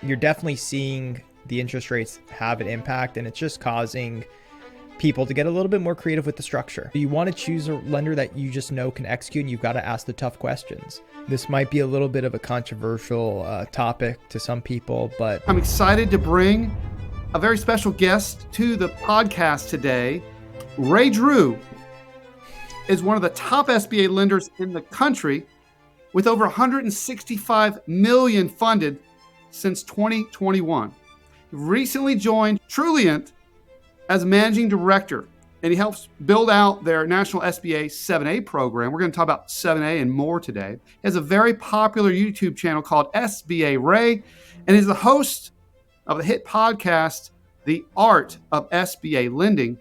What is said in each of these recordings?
you're definitely seeing the interest rates have an impact, and it's just causing people to get a little bit more creative with the structure. You want to choose a lender that you just know can execute, and you've got to ask the tough questions. This might be a little bit of a controversial topic to some people, but I'm excited to bring a very special guest to the podcast today. Ray Drew is one of the top SBA lenders in the country with over 165 million funded since 2021. He recently joined Truliant as managing director, and he helps build out their national SBA 7A program. We're going to talk about 7A and more today. He has a very popular YouTube channel called SBA Ray, and is the host of the hit podcast, The Art of SBA Lending.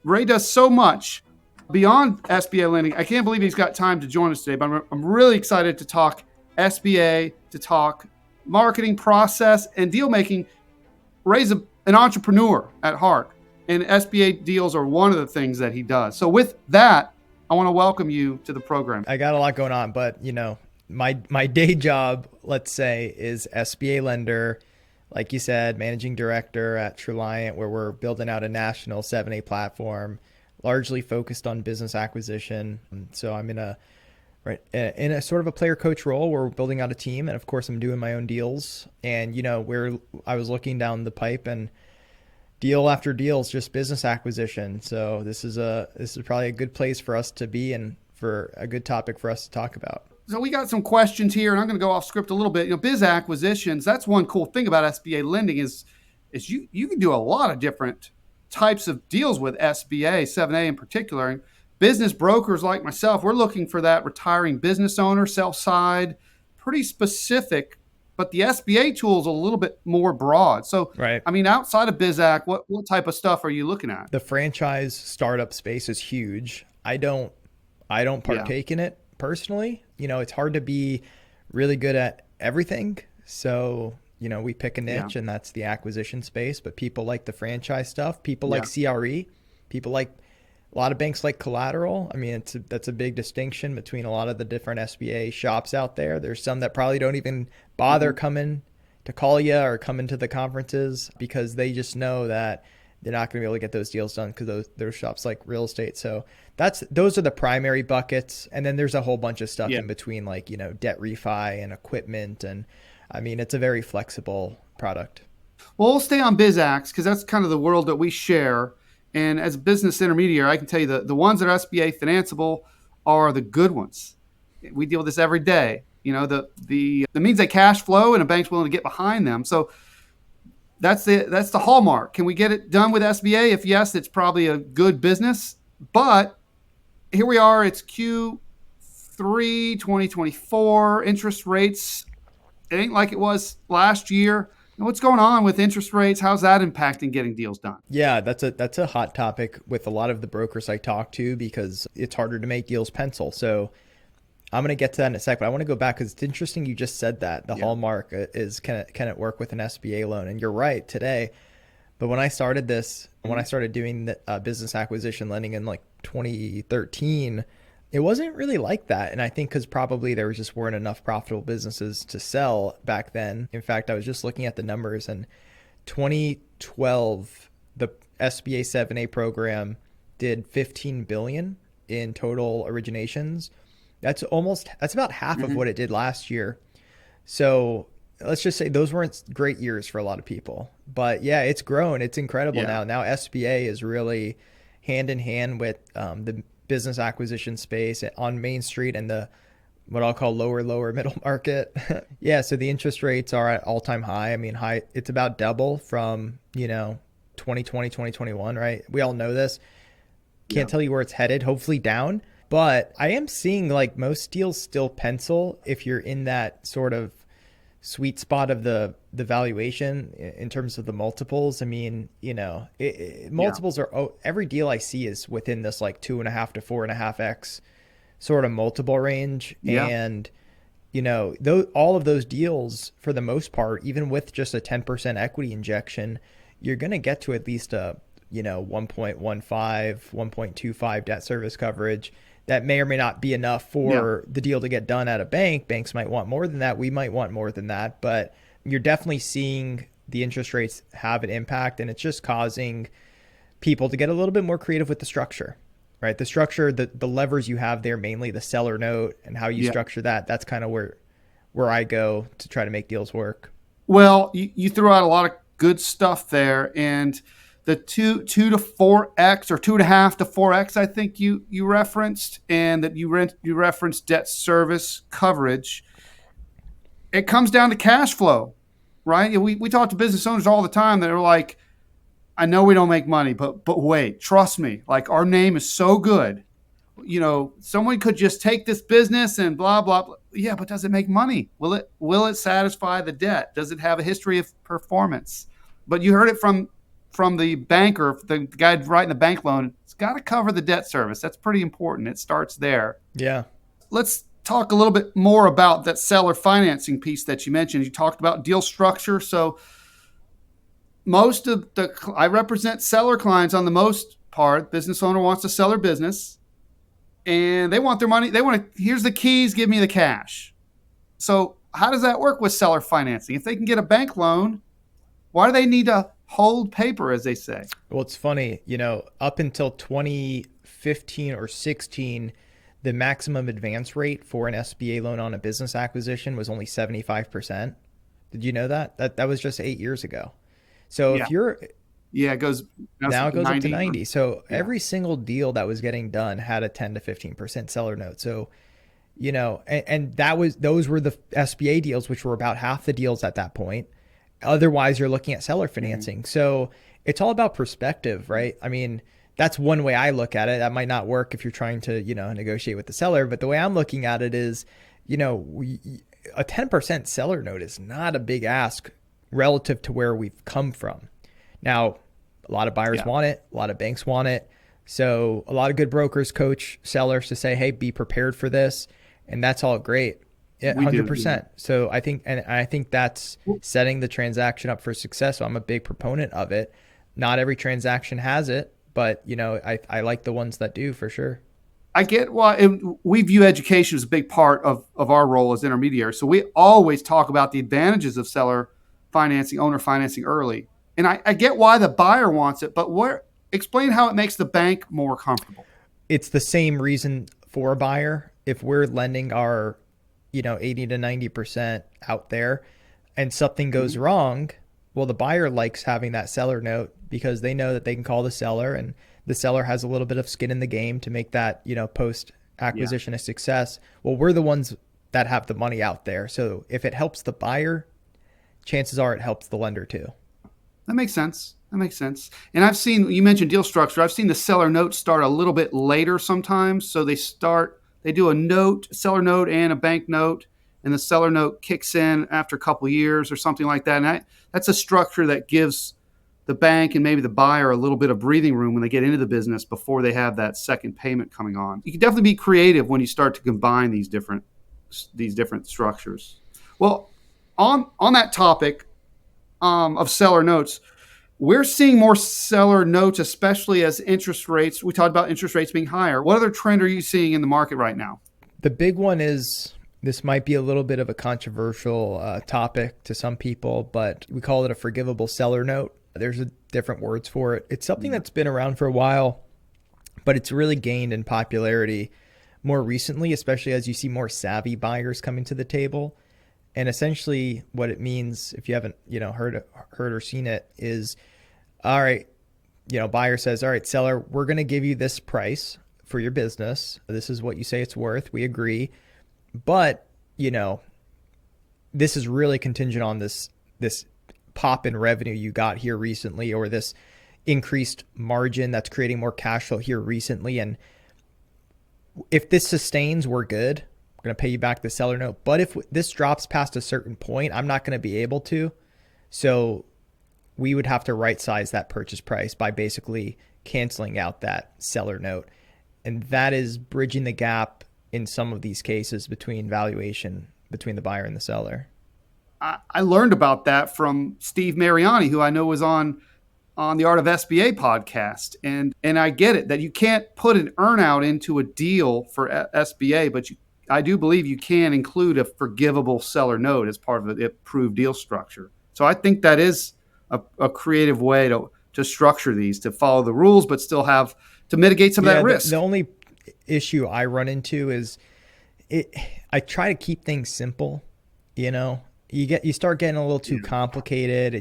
Ray does so much beyond SBA lending. I can't believe he's got time to join us today, but I'm really excited to talk SBA, to talk marketing process and deal making. Ray's an entrepreneur at heart, and SBA deals are one of the things that he does. So with that, I want to welcome you to the program. I got a lot going on, but my day job, let's say, is SBA lender. Like you said, managing director at Truliant, where we're building out a national 7A platform, largely focused on business acquisition. So I'm in a sort of a player coach role where we're building out a team, and of course I'm doing my own deals. And where I was looking down the pipe, and deal after deal is just business acquisition. So this is probably a good place for us to be, and for a good topic for us to talk about. So we got some questions here, and I'm going to go off script a little bit. Biz acquisitions, that's one cool thing about SBA lending is you can do a lot of different types of deals with SBA, 7A in particular. And business brokers like myself, we're looking for that retiring business owner, sell side, pretty specific, but the SBA tool is a little bit more broad. So, right. I mean, outside of BizAc, what type of stuff are you looking at? The franchise startup space is huge. I don't partake in it personally. It's hard to be really good at everything. So, we pick a niche, and that's the acquisition space, but people like the franchise stuff. People like CRE. People like a lot of banks like Collateral. I mean, that's a big distinction between a lot of the different SBA shops out there. There's some that probably don't even bother coming to call you or coming to the conferences because they just know that they're not going to be able to get those deals done because those shops like real estate. So those are the primary buckets. And then there's a whole bunch of stuff in between, like, debt refi and equipment. And I mean, it's a very flexible product. Well, we'll stay on BizAx because that's kind of the world that we share. And as a business intermediary, I can tell you the ones that are SBA financeable are the good ones. We deal with this every day. The means they cash flow and a bank's willing to get behind them. So that's the hallmark. Can we get it done with SBA? If yes, it's probably a good business. But here we are. It's Q3 2024. Interest rates, it ain't like it was last year. What's going on with interest rates? How's that impacting getting deals done? Yeah, that's a hot topic with a lot of the brokers I talk to because it's harder to make deals pencil. So I'm going to get to that in a sec, but I want to go back because it's interesting you just said that. The hallmark is can it work with an SBA loan? And you're right today. But when I started doing the business acquisition lending in like 2013, it wasn't really like that. And I think because probably there just weren't enough profitable businesses to sell back then. In fact, I was just looking at the numbers, and 2012, the SBA 7A program did 15 billion in total originations. That's about half of what it did last year. So let's just say those weren't great years for a lot of people. But yeah, it's grown. It's incredible now. Now SBA is really hand in hand with the business acquisition space on Main Street and the what I'll call lower middle market. Yeah, so the interest rates are at all-time high. I mean, it's about double from 2020, 2021, right? We all know this. Can't tell you where it's headed, hopefully down. But I am seeing like most deals still pencil if you're in that sort of sweet spot of the valuation in terms of the multiples. I mean, multiples are, every deal I see is within this like 2.5 to 4.5x sort of multiple range. Yeah. And, all of those deals for the most part, even with just a 10% equity injection, you're going to get to at least a, 1.15, 1.25 debt service coverage. That may or may not be enough for the deal to get done at a bank. Banks might want more than that. We might want more than that. But you're definitely seeing the interest rates have an impact, and it's just causing people to get a little bit more creative with the structure, right? The structure, the levers you have there, mainly the seller note and how you Yeah. structure that. That's kind of where I go to try to make deals work. Well, you throw out a lot of good stuff there, and the two to four x or 2.5 to 4x, I think you referenced, and that you referenced debt service coverage. It comes down to cash flow, right? We talk to business owners all the time that are like, I know we don't make money, but wait, trust me, like our name is so good. Someone could just take this business and blah blah blah. Yeah, but does it make money? Will it satisfy the debt? Does it have a history of performance? But you heard it from the banker, the guy writing the bank loan. It's got to cover the debt service. That's pretty important. It starts there. Yeah. Let's talk a little bit more about that seller financing piece that you mentioned. You talked about deal structure. So I represent seller clients on the most part. Business owner wants to sell their business and they want their money. Here's the keys, give me the cash. So how does that work with seller financing? If they can get a bank loan, why do they need to hold paper, as they say? Well, it's funny, up until 2015 or 16, the maximum advance rate for an SBA loan on a business acquisition was only 75%. Did you know that? That was just 8 years ago. So Yeah. if you're Yeah, it goes now it goes up to 90. So Yeah. every single deal that was getting done had a 10 to 15% seller note. So, and those were the SBA deals, which were about half the deals at that point. Otherwise, you're looking at seller financing. So it's all about perspective, right? I mean, that's one way I look at it. That might not work if you're trying to, negotiate with the seller. But the way I'm looking at it is, a 10% seller note is not a big ask relative to where we've come from. Now, a lot of buyers want it. A lot of banks want it. So a lot of good brokers coach sellers to say, hey, be prepared for this. And that's all great. Yeah, 100%. So I think that's setting the transaction up for success. So I'm a big proponent of it. Not every transaction has it, but I like the ones that do, for sure. I get why we view education as a big part of our role as intermediaries. So we always talk about the advantages of seller financing, owner financing early. And I get why the buyer wants it, but explain how it makes the bank more comfortable. It's the same reason for a buyer. If we're lending our 80 to 90% out there and something goes wrong, well, the buyer likes having that seller note because they know that they can call the seller, and the seller has a little bit of skin in the game to make that, post acquisition a success. Well, we're the ones that have the money out there. So if it helps the buyer, chances are it helps the lender too. That makes sense. And you mentioned deal structure. I've seen the seller note start a little bit later sometimes. So they do a seller note and a bank note, and the seller note kicks in after a couple of years or something like that. And that's a structure that gives the bank and maybe the buyer a little bit of breathing room when they get into the business before they have that second payment coming on. You can definitely be creative when you start to combine these different structures. Well, on that topic of seller notes, we're seeing more seller notes, especially as interest rates. We talked about interest rates being higher. What other trend are you seeing in the market right now? The big one is, this might be a little bit of a controversial topic to some people, but we call it a forgivable seller note. There's different words for it. It's something that's been around for a while, but it's really gained in popularity more recently, especially as you see more savvy buyers coming to the table. And essentially what it means, if you haven't, heard or seen it, is, all right, buyer says, all right, seller, we're going to give you this price for your business. This is what you say it's worth. We agree. But, this is really contingent on this pop in revenue you got here recently, or this increased margin that's creating more cash flow here recently. And if this sustains, we're good. We're going to pay you back the seller note. But if this drops past a certain point, I'm not going to be able to. So we would have to right size that purchase price by basically canceling out that seller note. And that is bridging the gap in some of these cases between valuation between the buyer and the seller. I learned about that from Steve Mariani, who I know was on the Art of SBA podcast. And I get it that you can't put an earnout into a deal for SBA, but I do believe you can include a forgivable seller note as part of the approved deal structure. So I think that is a creative way to structure these, to follow the rules, but still have to mitigate some of that Yeah, the risk. only issue I run into is it. I try to keep things simple. You know, you start getting a little too complicated.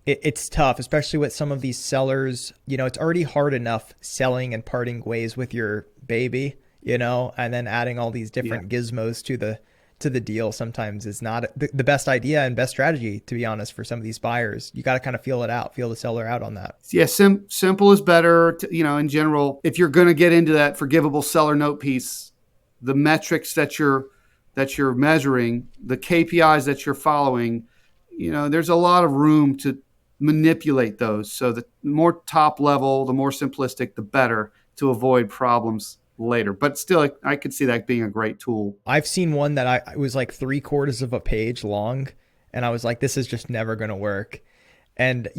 It's tough, especially with some of these sellers. You know, it's already hard enough selling and parting ways with your baby. You know, and then adding all these Yeah. different gizmos to the deal sometimes is not the best idea and best strategy, to be honest, for some of these buyers. You got to kind of feel it out, feel the seller out on that. Yeah, simple is better. In general, if you're going to get into that forgivable seller note piece, the metrics that you're measuring, the KPIs that you're following, there's a lot of room to manipulate those. So the more top level, the more simplistic, the better, to avoid problems later. But still, I could see that being a great tool. I've seen one that I it was like 3/4 of a page long, and I was like, this is just never going to work. And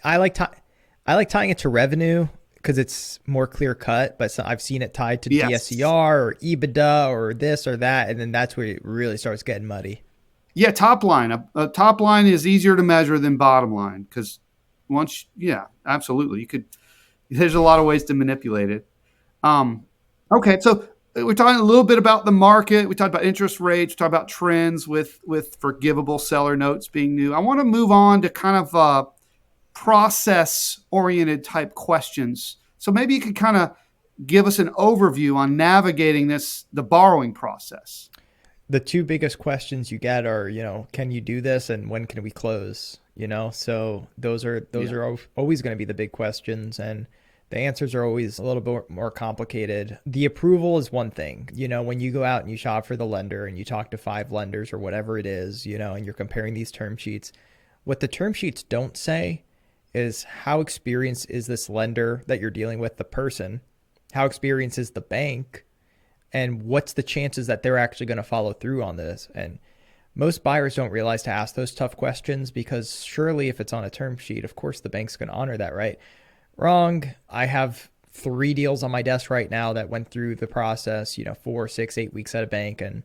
I like tying it to revenue because it's more clear cut. But I've seen it tied to Yes. DSCR or EBITDA or this or that, and then that's where it really starts getting muddy. Yeah, top line. A top line is easier to measure than bottom line because yeah, absolutely. There's a lot of ways to manipulate it. Um, okay, so we're talking a little bit about the market. We talked about interest rates. We talked about trends with forgivable seller notes being new. I want to move on to kind of process oriented type questions. So maybe you could kind of give us an overview on navigating the borrowing process. The two biggest questions you get are, can you do this and when can we close? So those Yeah. are always going to be the big questions, and the answers are always a little bit more complicated. The approval is one thing. When you go out and you shop for the lender and you talk to 5 lenders or whatever it is, and you're comparing these term sheets, what the term sheets don't say is how experienced is this lender that you're dealing with, the person, how experienced is the bank, and what's the chances that they're actually going to follow through on this. And most buyers don't realize to ask those tough questions because surely if it's on a term sheet, of course the bank's going to honor that, right? Wrong. I have 3 deals on my desk right now that went through the process, 4, 6, 8 weeks at a bank. And,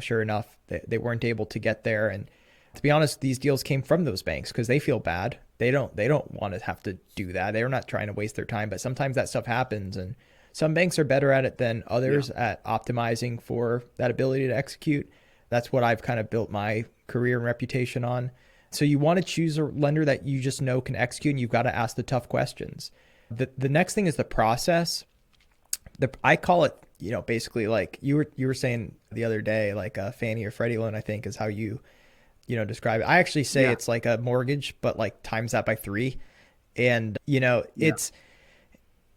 sure enough, they weren't able to get there. And to be honest, these deals came from those banks because they feel bad. They don't want to have to do that. They're not trying to waste their time, but sometimes that stuff happens. And some banks are better at it than others at optimizing for that ability to execute. That's what I've kind of built my career and reputation on. So you want to choose a lender that you just know can execute, and you've got to ask the tough questions. The next thing is the process. I call it, basically like you were saying the other day, like a Fannie or Freddie loan, I think is how you describe it. I actually say Yeah. it's like a mortgage, but like times that by 3. And Yeah.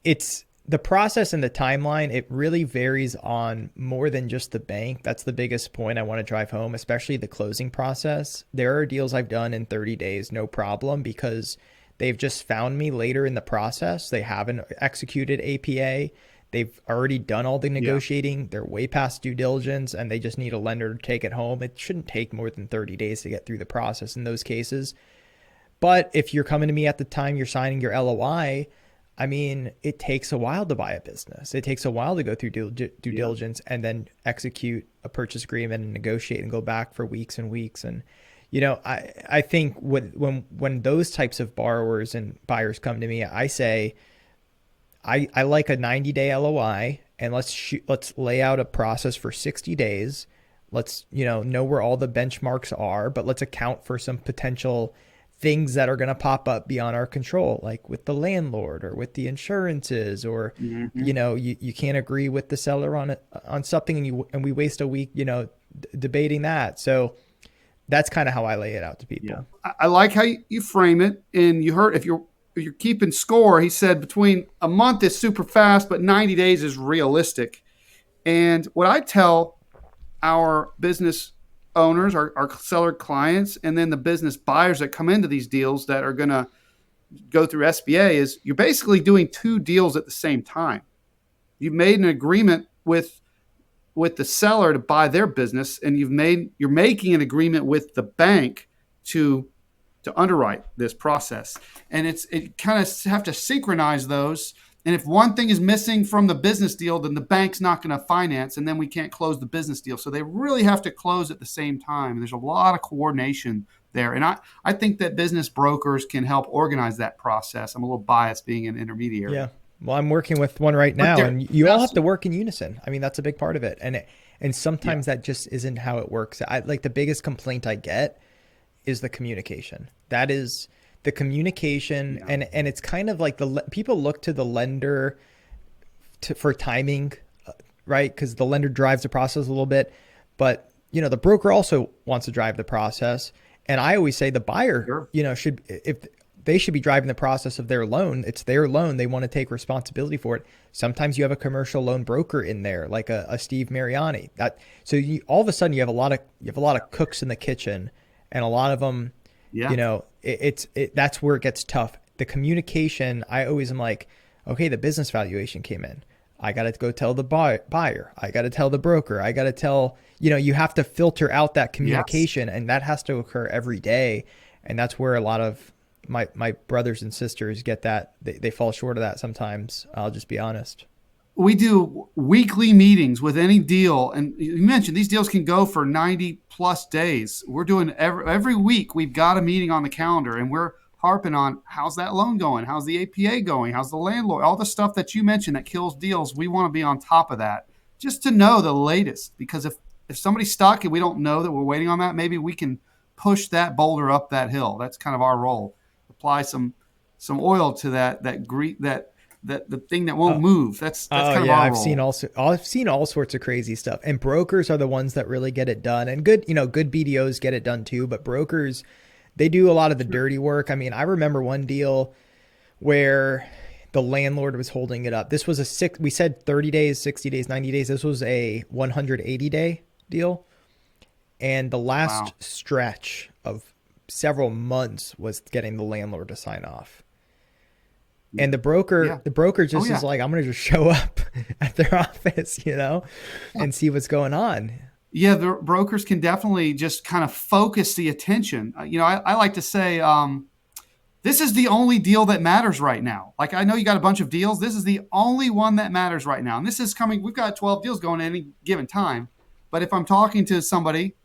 it's the process and the timeline. It really varies on more than just the bank. That's the biggest point I want to drive home, especially the closing process. There are deals I've done in 30 days, no problem, because they've just found me later in the process. They haven't executed APA. They've already done all the Yeah. negotiating. They're way past due diligence and they just need a lender to take it home. It shouldn't take more than 30 days to get through the process in those cases. But if you're coming to me at the time you're signing your LOI, I mean, it takes a while to buy a business. It takes a while to go through due Yeah. diligence and then execute a purchase agreement and negotiate and go back for weeks and weeks. And I think when those types of borrowers and buyers come to me, I say I like a 90-day LOI, and let's lay out a process for 60 days. Let's know where all the benchmarks are, but let's account for some potential things that are going to pop up beyond our control, like with the landlord or with the insurances, or Hmm. you can't agree with the seller on something, and we waste a week debating that. So that's kind of how I lay it out to Yeah. people. I like how you frame it. And you heard, if you're keeping score, he said between a month is super fast, but 90 days is realistic. And what I tell our business owners, our seller clients, and then the business buyers that come into these deals that are going to go through SBA is you're basically doing 2 deals at the same time. You've made an agreement with the seller to buy their business, and you're making an agreement with the bank to underwrite this process. And it kind of have to synchronize those And if one thing is missing from the business deal, then the bank's not going to finance, and then we can't close the business deal. So they really have to close at the same time. There's a lot of coordination there. And I think that business brokers can help organize that process. I'm a little biased being an intermediary. Yeah. Well, I'm working with one right now, and you all have to work in unison. I mean, that's a big part of it. And sometimes that just isn't how it works. Like the biggest complaint I get is the communication. That is the communication. Yeah. And it's kind of like people look to the lender for timing, right? Because the lender drives the process a little bit, but the broker also wants to drive the process. And I always say the buyer, they should be driving the process of their loan. It's their loan. They want to take responsibility for it. Sometimes you have a commercial loan broker in there, like a Steve Mariani. All of a sudden you have a lot of cooks in the kitchen, and a lot of them, that's where it gets tough. The communication, I always am like, okay, the business valuation came in. I got to go tell the buyer. I got to tell the broker. I got to tell, you have to filter out that communication, and that has to occur every day. And that's where a lot of my brothers and sisters get that. They fall short of that sometimes. I'll just be honest. We do weekly meetings with any deal. And you mentioned these deals can go for 90 plus days. We're doing every week. We've got a meeting on the calendar, and we're harping on how's that loan going? How's the APA going? How's the landlord? All the stuff that you mentioned that kills deals. We want to be on top of that just to know the latest, because if somebody's stuck and we don't know that we're waiting on that, maybe we can push that boulder up that hill. That's kind of our role. Apply some oil to that the thing that won't move. That's kind of our role. I've seen all sorts of crazy stuff, and brokers are the ones that really get it done, and good BDOs get it done too, but brokers, they do a lot of the dirty work. I mean, I remember one deal where the landlord was holding it up. This was we said 30 days, 60 days, 90 days. This was a 180-day deal. And the last stretch of several months was getting the landlord to sign off. And the broker just is like, I'm going to just show up at their office, and see what's going on. Yeah, the brokers can definitely just kind of focus the attention. I like to say, this is the only deal that matters right now. Like, I know you got a bunch of deals. This is the only one that matters right now. And this is coming. We've got 12 deals going at any given time. But if I'm talking to somebody,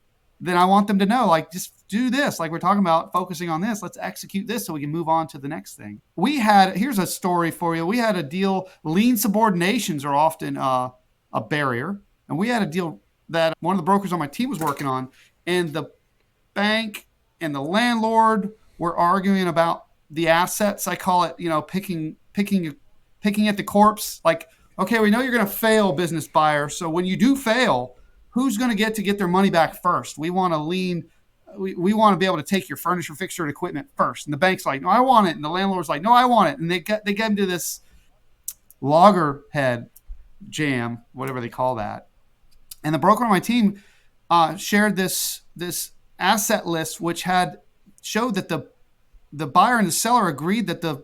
then I want them to know, like, just do this. Like we're talking about, focusing on this. Let's execute this so we can move on to the next thing. Here's a story for you. We had a deal. Lien subordinations are often a barrier. And we had a deal that one of the brokers on my team was working on, and the bank and the landlord were arguing about the assets. I call it, picking at the corpse. Like, okay, we know you're going to fail, business buyer. So when you do fail, who's going to get their money back first? We want to lien. We want to be able to take your furniture, fixture, and equipment first. And the bank's like, no, I want it. And the landlord's like, no, I want it. And they get into this loggerhead jam, whatever they call that. And the broker on my team shared this asset list, which showed that the buyer and the seller agreed that the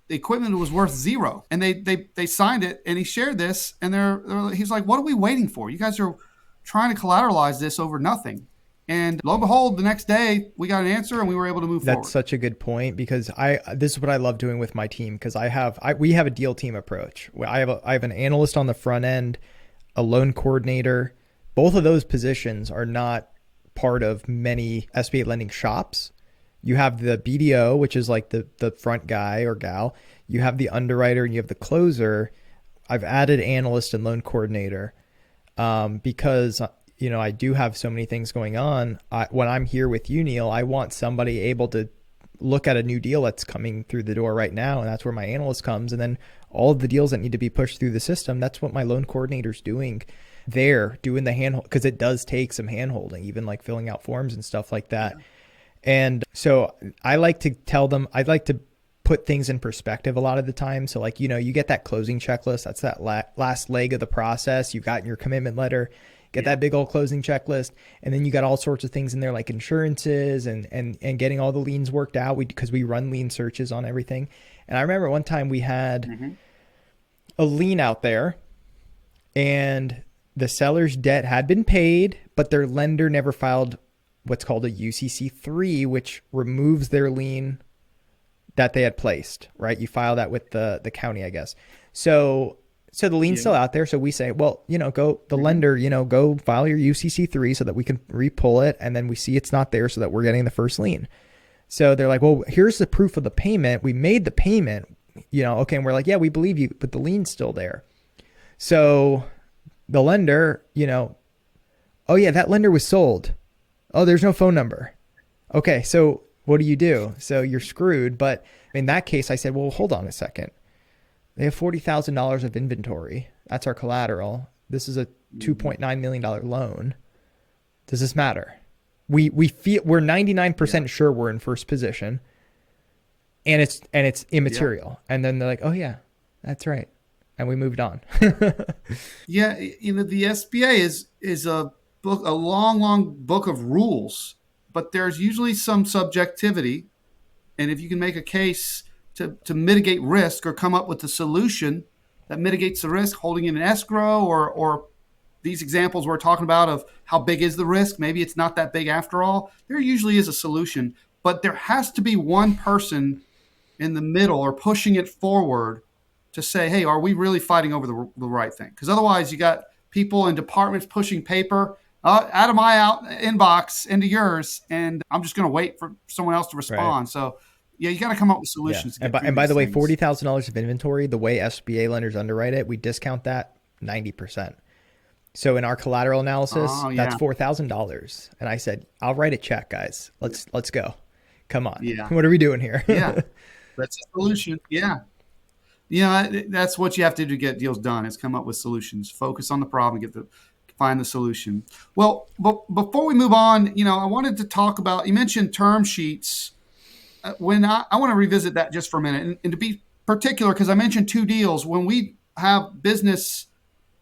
equipment was worth zero, and they signed it. And he shared this, and he's like, "What are we waiting for? You guys are trying to collateralize this over nothing." And lo and behold, the next day we got an answer, and we were able to move forward. That's such a good point, because this is what I love doing with my team, because we have a deal team approach. I have an analyst on the front end, a loan coordinator. Both of those positions are not part of many SBA lending shops. You have the BDO, which is like the front guy or gal. You have the underwriter, and you have the closer. I've added analyst and loan coordinator because I do have so many things going on. When I'm here with you, Neal, I want somebody able to look at a new deal that's coming through the door right now, and that's where my analyst comes. And then all of the deals that need to be pushed through the system, that's what my loan coordinator's doing. They're doing the handhold, because it does take some hand holding, even like filling out forms and stuff like that. Yeah. And so I like to tell them, I'd like to put things in perspective a lot of the time. So like, you get that closing checklist. That's that last leg of the process. You've gotten your commitment letter, get that big old closing checklist. And then you got all sorts of things in there, like insurances and getting all the liens worked out, because we run lien searches on everything. And I remember one time we had a lien out there, and the seller's debt had been paid, but their lender never filed what's called a UCC3, which removes their lien that they had placed, right? You file that with the county, I guess. So the lien's Yeah. still out there. So we say, well, go the Mhm. lender, go file your UCC3 so that we can repull it, and then we see it's not there so that we're getting the first lien. So they're like, well, here's the proof of the payment. We made the payment, okay, and we're like, yeah, we believe you, but the lien's still there. So the lender, oh yeah, that lender was sold. Oh, there's no phone number. Okay, so what do you do? So you're screwed. But in that case, I said, well, hold on a second. They have $40,000 of inventory. That's our collateral. This is a $2.9 million loan. Does this matter? We're 99% sure we're in first position, and it's immaterial. Yeah. And then they're like, oh yeah, that's right, and we moved on. Yeah, the SBA is a book, a long book of rules, but there's usually some subjectivity, and if you can make a case to mitigate risk or come up with a solution that mitigates the risk, holding in an escrow or these examples we're talking about of how big is the risk, maybe it's not that big after all, there usually is a solution, but there has to be one person in the middle or pushing it forward to say, hey, are we really fighting over the right thing? Because otherwise, you got people in departments pushing paper out of my inbox into yours, and I'm just going to wait for someone else to Right. respond. So, yeah, you got to come up with Yeah. solutions to And get by, through and by these the way, things. $40,000 of inventory, the way SBA lenders underwrite it, we discount that 90%. So in our collateral analysis, Oh, that's yeah, $4,000. And I said, I'll write a check, guys. Let's go. Come on. yeah, What are we doing here? yeah. That's a solution. Yeah. Yeah, that's what you have to do to get deals done is come up with solutions, focus on the problem, find the solution. Well, but before we move on, I wanted to talk about, you mentioned term sheets. When I want to revisit that just for a minute, and to be particular, because I mentioned two deals. When we have business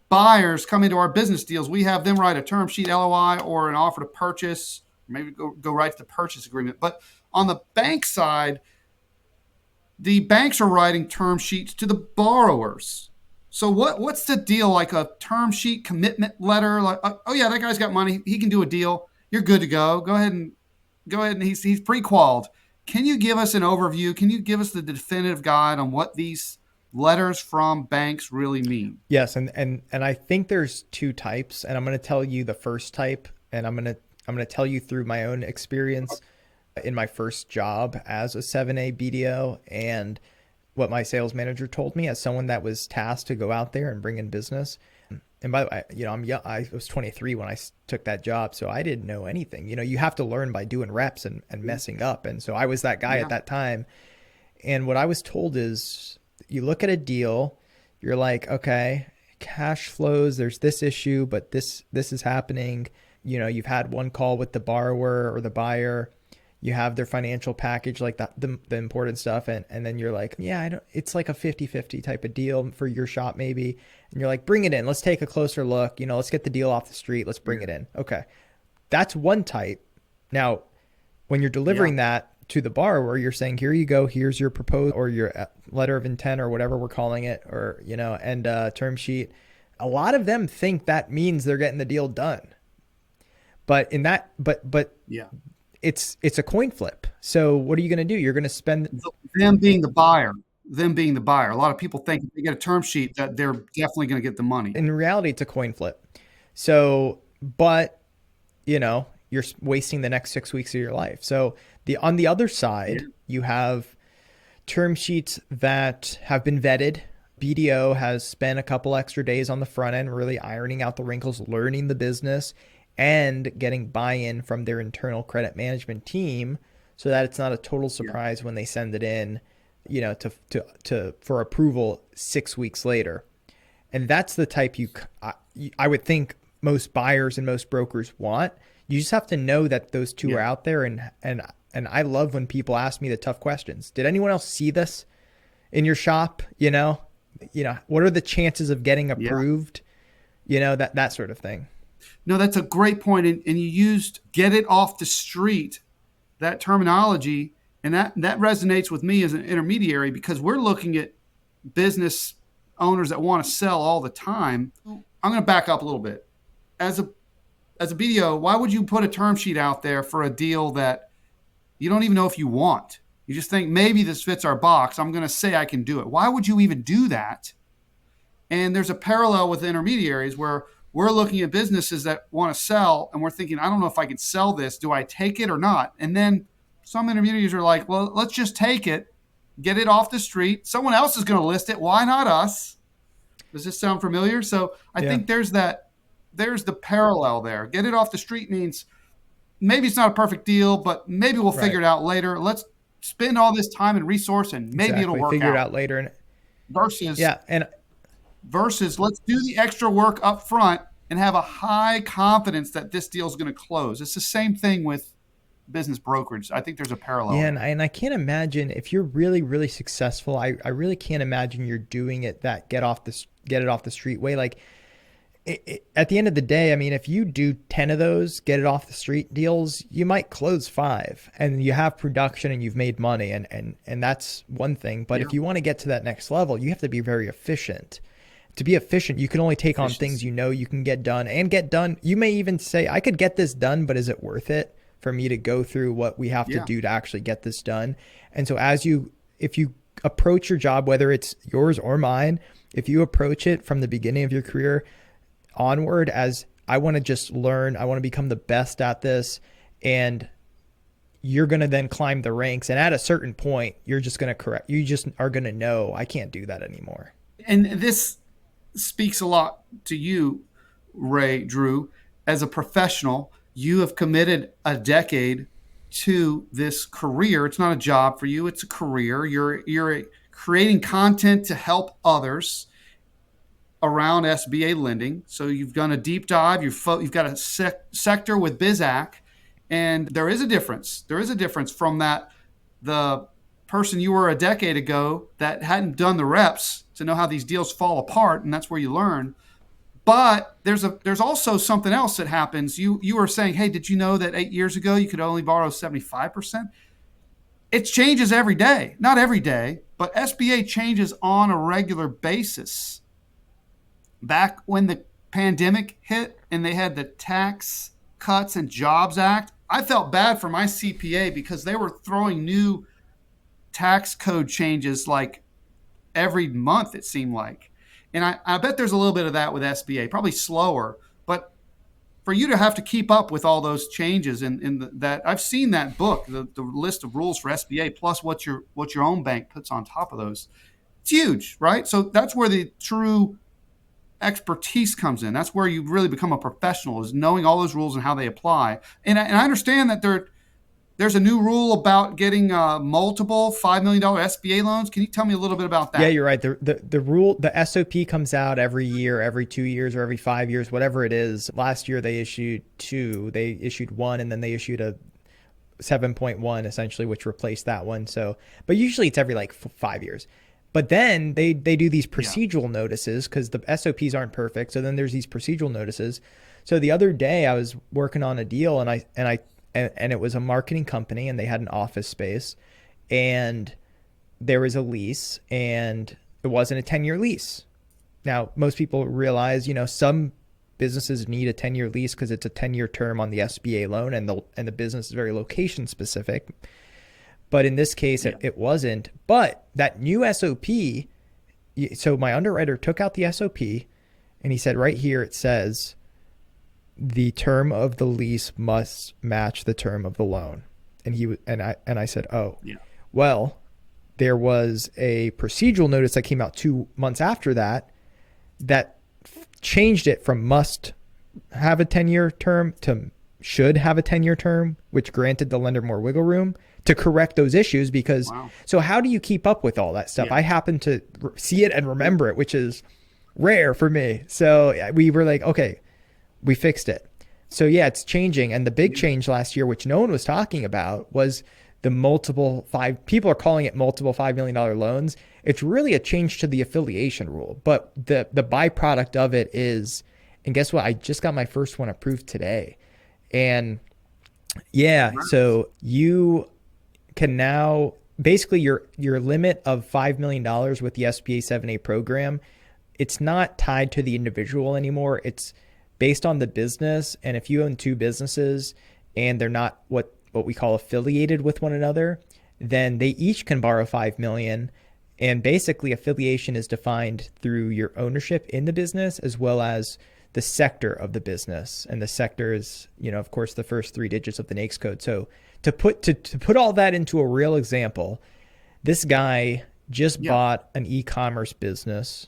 buyers come into our business deals, we have them write a term sheet, LOI, or an offer to purchase, maybe go right to the purchase agreement. But on the bank side, the banks are writing term sheets to the borrowers. So what's the deal? Like a term sheet commitment letter? Like, oh yeah, that guy's got money. He can do a deal. You're good to go. Go ahead and he's pre-qualified. Can you give us an overview? Can you give us the definitive guide on what these letters from banks really mean? Yes, and I think there's two types, and I'm going to tell you the first type, and I'm going to tell you through my own experience in my first job as a 7A BDO and what my sales manager told me as someone that was tasked to go out there and bring in business. And by the way, I'm young. I was 23 when I took that job, so I didn't know anything. You have to learn by doing reps and messing up. And so I was that guy at Yeah, that time. And what I was told is you look at a deal, you're like, okay, cash flows, there's this issue, but this is happening. You've had one call with the borrower or the buyer, you have their financial package, like the important stuff, and then you're like, yeah, I don't, it's like a 50-50 type of deal for your shop maybe. And you're like, bring it in. Let's take a closer look. Let's get the deal off the street. Let's bring it in. Okay. That's one type. Now, when you're yeah, delivering that to the borrower, you're saying, here you go, here's your proposal or your letter of intent or whatever we're calling it, or, and term sheet. A lot of them think that means they're getting the deal done. But yeah. it's a coin flip. So what are you going to do? You're going to spend, Them being the buyer, them being the buyer. A lot of people think if they get a term sheet that they're definitely going to get the money. in reality, it's a coin flip. So, but you're wasting the next 6 weeks of your life. So on the other Yeah, side, you have term sheets that have been vetted. BDO has spent a couple extra days on the front end, really ironing out the wrinkles, learning the business, and getting buy-in from their internal credit management team, so that it's not a total yeah, surprise when they send it in, to for approval 6 weeks later. And that's the type I would think most buyers and most brokers want. You just have to know that those two are yeah, out there, and I love when people ask me the tough questions. Did anyone else see this in your shop? What are the chances of getting yeah. approved? That sort of thing. No, that's a great point. And you used get it off the street, that terminology. And that resonates with me as an intermediary because we're looking at business owners that want to sell all the time. I'm going to back up a little bit. As a BDO, why would you put a term sheet out there for a deal that you don't even know if you want? You just think maybe this fits our box. I'm going to say I can do it. Why would you even do that? And there's a parallel with intermediaries where we're looking at businesses that want to sell and we're thinking, I don't know if I can sell this. Do I take it or not? And then some intermediaries are like, well, let's just take it, get it off the street. Someone else is going to list it. Why not us? Does this sound familiar? So I think there's the parallel there. Get it off the street means maybe it's not a perfect deal, but maybe we'll figure it out later. Let's spend all this time and resource and maybe it'll work figure it out later. And versus let's do the extra work up front and have a high confidence that this deal is going to close. It's the same thing with business brokerage. I think there's a parallel. Yeah, and I can't imagine if you're really, really successful. I really can't imagine you're doing it that get it off the street way. Like at the end of the day, I mean, if you do 10 of those get it off the street deals, you might close 5 and you have production and you've made money, and that's one thing. But if you want to get to that next level, you have to be very efficient. To be efficient, you can only take on things you can get done and get done. You may even say, I could get this done, but is it worth it for me to go through what we have to do to actually get this done? And so if you approach your job, whether it's yours or mine, if you approach it from the beginning of your career onward as I want to just learn, I want to become the best at this, and you're going to then climb the ranks. And at a certain point, you just are going to know I can't do that anymore. And this speaks a lot to you, Drew, as a professional. You have committed a decade to this career. It's not a job for you. It's a career. You're creating content to help others around SBA lending. So you've done a deep dive. You've got a sector with BizAc, and there is a difference. There is a difference from the person you were a decade ago that hadn't done the reps to know how these deals fall apart, and that's where you learn. But there's also something else that happens. You were saying, hey, did you know that 8 years ago you could only borrow 75%? It changes every day. Not every day, but SBA changes on a regular basis. Back when the pandemic hit and they had the Tax Cuts and Jobs Act, I felt bad for my CPA because they were throwing new tax code changes like every month, it seemed like. And I bet there's a little bit of that with SBA, probably slower. But for you to have to keep up with all those changes that I've seen that book, the list of rules for SBA, plus what your own bank puts on top of those, it's huge, right? So that's where the true expertise comes in. That's where you really become a professional, is knowing all those rules and how they apply. And I understand that there's a new rule about getting multiple $5 million SBA loans. Can you tell me a little bit about that? Yeah, you're right. The rule, the SOP comes out every year, every 2 years, or every 5 years, whatever it is. Last year they issued 2. They issued 1, and then they issued a 7.1 essentially, which replaced that one. So, but usually it's every like 5 years. But then they do these procedural notices because the SOPs aren't perfect. So then there's these procedural notices. So the other day I was working on a deal and it was a marketing company and they had an office space and there was a lease and it wasn't a 10-year lease. Now, most people realize, some businesses need a 10-year lease because it's a 10-year term on the SBA loan and the business is very location specific. But in this case, it wasn't. But that new SOP, so my underwriter took out the SOP and he said, right here, it says, the term of the lease must match the term of the loan. And I said, well, there was a procedural notice that came out 2 months after that changed it from must have a 10-year term to should have a 10-year term, which granted the lender more wiggle room to correct those issues because so how do you keep up with all that stuff? I happen to see it and remember it, which is rare for me. So we were like, okay, we fixed it. So yeah, it's changing. And the big change last year, which no one was talking about, was the people are calling it multiple $5 million loans. It's really a change to the affiliation rule. But the byproduct of it is, and guess what? I just got my first one approved today. And so you can now, basically your limit of $5 million with the SBA 7A program, it's not tied to the individual anymore. It's based on the business. And if you own 2 businesses and they're not what we call affiliated with one another, then they each can borrow 5 million. And basically affiliation is defined through your ownership in the business as well as the sector of the business. And the sector is, of course, the first 3 digits of the NAICS code. So to put all that into a real example, this guy just bought an e-commerce business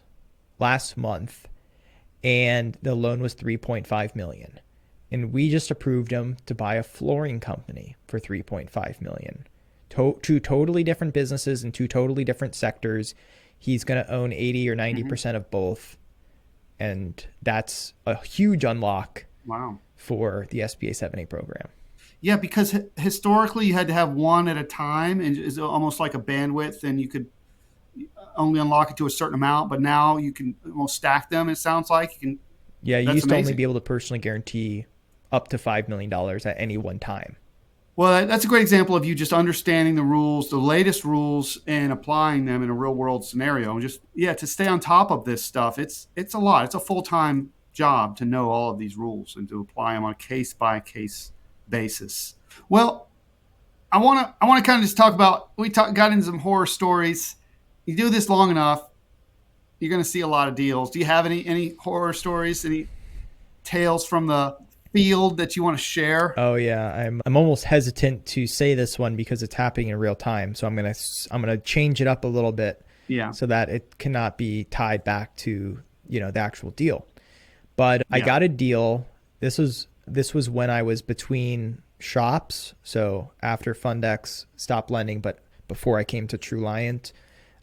last month and the loan was 3.5 million. And we just approved him to buy a flooring company for 3.5 million. Two totally different businesses in two totally different sectors. He's going to own 80 or 90% of both. And that's a huge unlock for the SBA 7A program. Yeah, because historically you had to have one at a time, and it's almost like a bandwidth, and you could only unlock it to a certain amount, but now you can almost stack them, it sounds like. You used to only be able to personally guarantee up to $5 million at any one time. Well, that's a great example of you just understanding the rules, the latest rules, and applying them in a real world scenario. And just, to stay on top of this stuff, it's a lot. It's a full-time job to know all of these rules and to apply them on a case-by-case basis. Well, I want to kind of just talk about, got into some horror stories. You do this long enough, you're going to see a lot of deals. Do you have any horror stories, any tales from the field that you want to share? Oh yeah, I'm almost hesitant to say this one because it's happening in real time. So I'm gonna change it up a little bit, so that it cannot be tied back to the actual deal. But I got a deal. This was when I was between shops. So after Fundex stopped lending, but before I came to Truliant,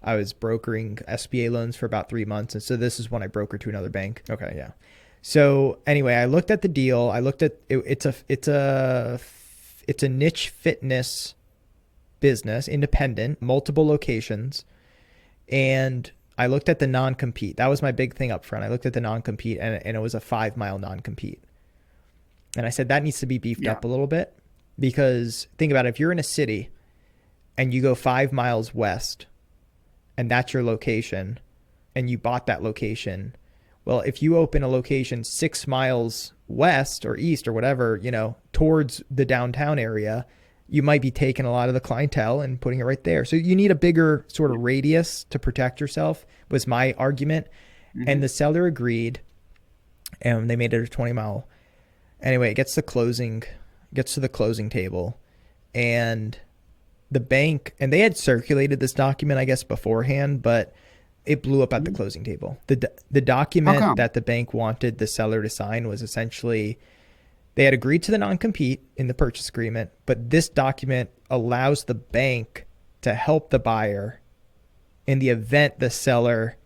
I was brokering SBA loans for about 3 months, and so this is when I brokered to another bank. Okay, yeah. So anyway, I looked at the deal. I looked at it, it's a niche fitness business, independent, multiple locations, and I looked at the non-compete. That was my big thing up front. I looked at the non-compete, and it was a 5-mile non-compete. And I said that needs to be beefed up a little bit, because think about it. If you're in a city and you go 5 miles west and that's your location and you bought that location, well, if you open a location 6 miles west or east or whatever, towards the downtown area, you might be taking a lot of the clientele and putting it right there. So you need a bigger sort of radius to protect yourself, was my argument. Mm-hmm. And the seller agreed, and they made it a 20-mile. Anyway, it gets to the closing table, and the bank, and they had circulated this document, I guess, beforehand, but it blew up at the closing table. The document that the bank wanted the seller to sign was essentially, they had agreed to the non-compete in the purchase agreement, but this document allows the bank to help the buyer in the event the seller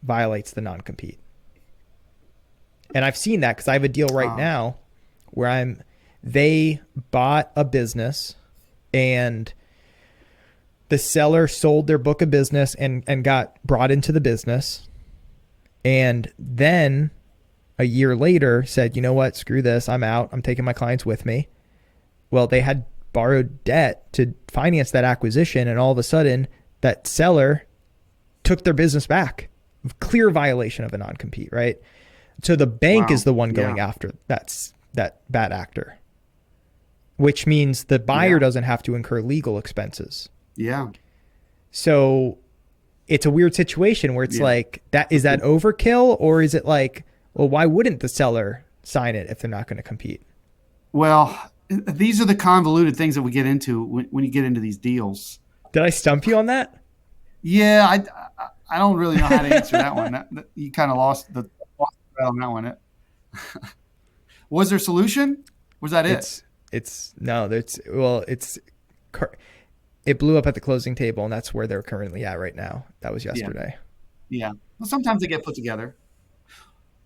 violates the non-compete. And I've seen that because I have a deal right now where they bought a business and the seller sold their book of business and got brought into the business. And then a year later said, you know what, screw this. I'm out. I'm taking my clients with me. Well, they had borrowed debt to finance that acquisition. And all of a sudden that seller took their business back. Clear violation of a non-compete, right? So the bank is the one going after that bad actor, which means the buyer doesn't have to incur legal expenses. Yeah. So it's a weird situation where it's like, is that overkill, or is it like, well, why wouldn't the seller sign it if they're not going to compete? Well, these are the convoluted things that we get into when you get into these deals. Did I stump you on that? Yeah, I don't really know how to answer that one. You kind of lost the bet on that one. Was there a solution? Was that it? It blew up at the closing table, and that's where they're currently at right now. That was yesterday. Yeah. Well, sometimes they get put together.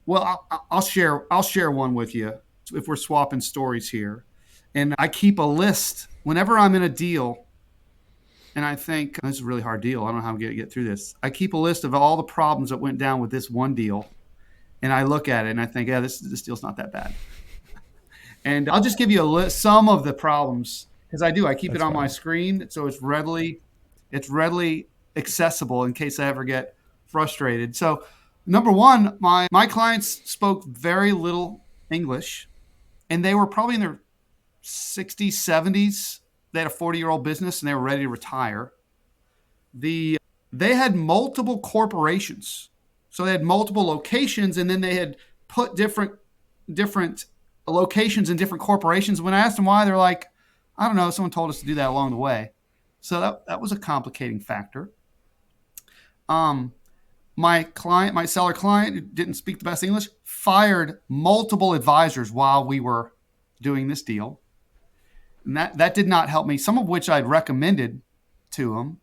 Well, I'll share one with you if we're swapping stories here. And I keep a list whenever I'm in a deal, and I think this is a really hard deal. I don't know how I'm going to get through this. I keep a list of all the problems that went down with this one deal, and I look at it and I think, this deal's not that bad. And I'll just give you a list, some of the problems. Because I keep it on my screen, so it's readily accessible in case I ever get frustrated. So, number one, my clients spoke very little English, and they were probably in their 60s, 70s, they had a 40-year-old business and they were ready to retire. They had multiple corporations. So they had multiple locations, and then they had put different locations in different corporations. When I asked them why, they're like, I don't know, someone told us to do that along the way. So that was a complicating factor. My seller client, who didn't speak the best English, fired multiple advisors while we were doing this deal. And that did not help me, some of which I'd recommended to him.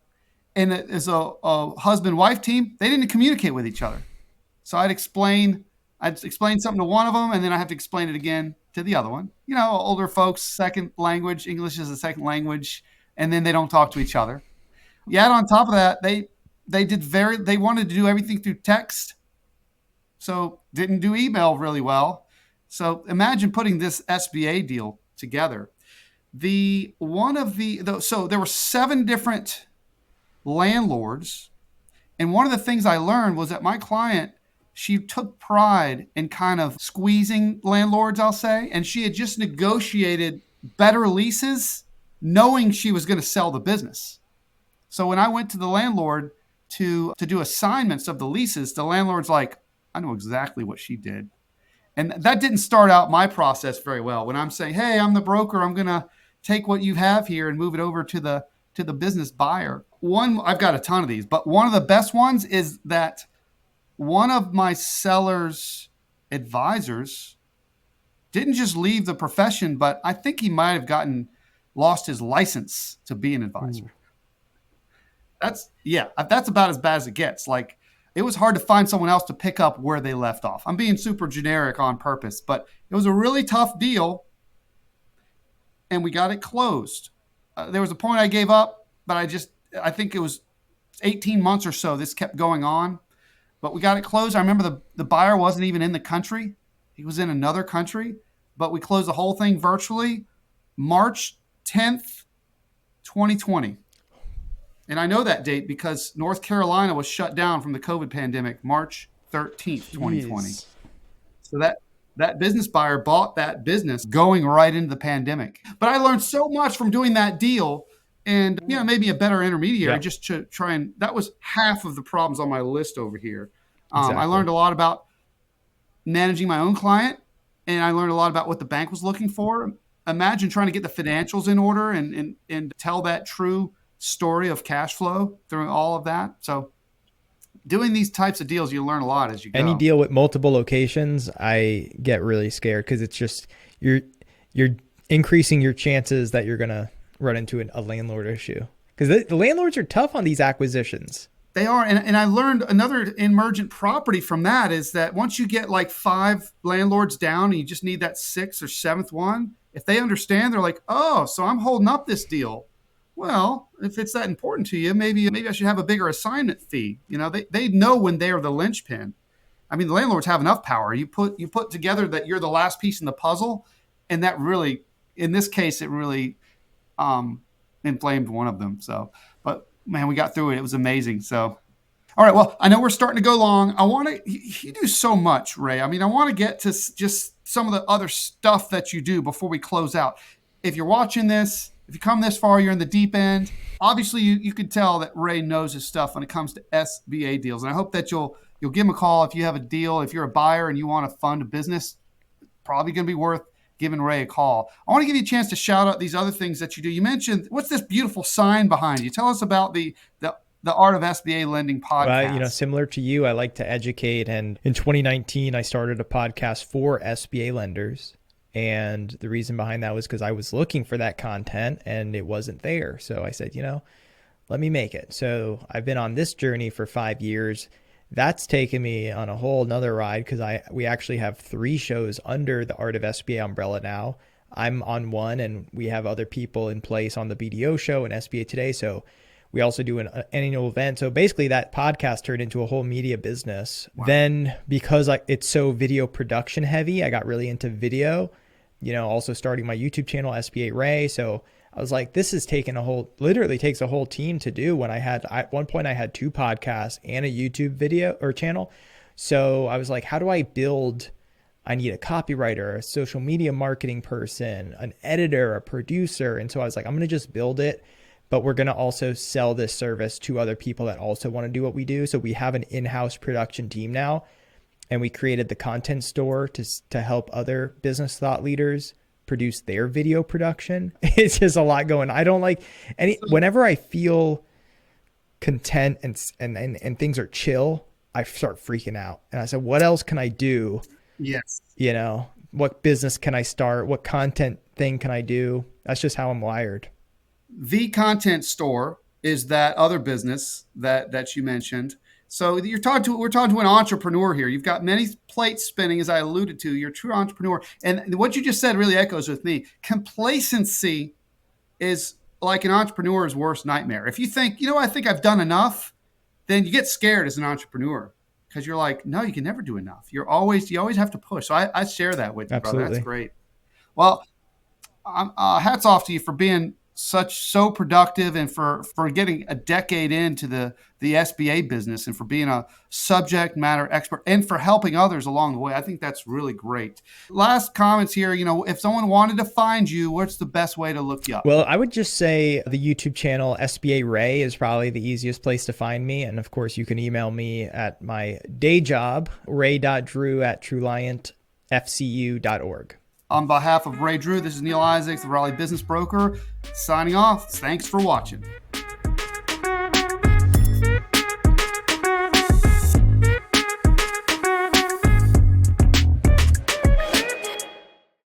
And as a husband-wife team, they didn't communicate with each other. So I'd explain something to one of them, and then I have to explain it again to the other one. You know, older folks, second language, English is a second language, and then they don't talk to each other. Yet on top of that, they wanted to do everything through text, so didn't do email really well. So imagine putting this SBA deal together. So there were 7 different landlords, and one of the things I learned was that my client, she took pride in kind of squeezing landlords, I'll say, and she had just negotiated better leases knowing she was going to sell the business. So when I went to the landlord to do assignments of the leases, the landlord's like, I know exactly what she did. And that didn't start out my process very well. When I'm saying, hey, I'm the broker, I'm going to take what you have here and move it over to the business buyer. I've got a ton of these, but one of the best ones is that one of my seller's advisors didn't just leave the profession, but I think he might have lost his license to be an advisor. Ooh. That's about as bad as it gets. Like, it was hard to find someone else to pick up where they left off. I'm being super generic on purpose, but it was a really tough deal, and we got it closed. There was a point I gave up, but I think it was 18 months or so. This kept going on, but we got it closed. I remember the buyer wasn't even in the country. He was in another country, but we closed the whole thing virtually March 10th, 2020. And I know that date because North Carolina was shut down from the COVID pandemic, March 13th, 2020. So that business buyer bought that business going right into the pandemic. But I learned so much from doing that deal, and maybe a better intermediary just to try and, that was half of the problems on my list over here. Exactly. I learned a lot about managing my own client, and I learned a lot about what the bank was looking for. Imagine trying to get the financials in order and tell that true story of cash flow through all of that. So doing these types of deals, you learn a lot as you go. Any deal with multiple locations, I get really scared because it's just you're increasing your chances that you're going to run into a landlord issue, because the landlords are tough on these acquisitions. They are. And I learned another emergent property from that is that once you get like 5 landlords down and you just need that 6th or 7th one, if they understand, they're like, oh, so I'm holding up this deal. Well, if it's that important to you, maybe I should have a bigger assignment fee. They know when they are the linchpin. I mean, the landlords have enough power. You put together that you're the last piece in the puzzle, and that really, in this case, it really inflamed one of them. So, but man, we got through it. It was amazing. So, all right. Well, I know we're starting to go long. You do so much, Ray. I mean, I want to get to just some of the other stuff that you do before we close out. If you're watching this, if you come this far, you're in the deep end. Obviously, you can tell that Ray knows his stuff when it comes to SBA deals. And I hope that you'll give him a call if you have a deal. If you're a buyer and you want to fund a business, probably going to be worth giving Ray a call. I want to give you a chance to shout out these other things that you do. You mentioned, what's this beautiful sign behind you? Tell us about the Art of SBA Lending podcast. Well, similar to you, I like to educate. And in 2019, I started a podcast for SBA lenders. And the reason behind that was because I was looking for that content and it wasn't there. So I said, let me make it. So I've been on this journey for 5 years. That's taken me on a whole nother ride because we actually have 3 shows under the Art of SBA umbrella now. I'm on one, and we have other people in place on the BDO show and SBA Today. So we also do an annual event. So basically that podcast turned into a whole media business. Wow. Then because it's so video production heavy, I got really into video, also starting my YouTube channel, SBA Ray. So I was like, this is literally takes a whole team to do. At one point I had 2 podcasts and a YouTube video or channel. So I was like, how do I build I need a copywriter, a social media marketing person, an editor, a producer. And so I was like, I'm going to just build it, but we're going to also sell this service to other people that also want to do what we do. So we have an in-house production team now, and we created the content store to help other business thought leaders produce their video production. It's just a lot going. I don't like whenever I feel content and things are chill, I start freaking out. And I said, what else can I do? Yes. You know, what business can I start? What content thing can I do? That's just how I'm wired. The content store is that other business that you mentioned. So we're talking to an entrepreneur here. You've got many plates spinning, as I alluded to. You're a true entrepreneur. And what you just said really echoes with me. Complacency is like an entrepreneur's worst nightmare. If you think, I think I've done enough, then you get scared as an entrepreneur because you're like, no, you can never do enough. You always have to push. So I share that with you, Absolutely. brother. That's great. Well, hats off to you for being so productive and for getting a decade into the SBA business and for being a subject matter expert and for helping others along the way. I think that's really great. Last comments here, if someone wanted to find you, what's the best way to look you up? Well, I would just say the YouTube channel SBA Ray is probably the easiest place to find me. And of course, you can email me at my day job, ray.drew@truliantfcu.org. On behalf of Ray Drew, this is Neal Isaacs, the Raleigh Business Broker, signing off. Thanks for watching.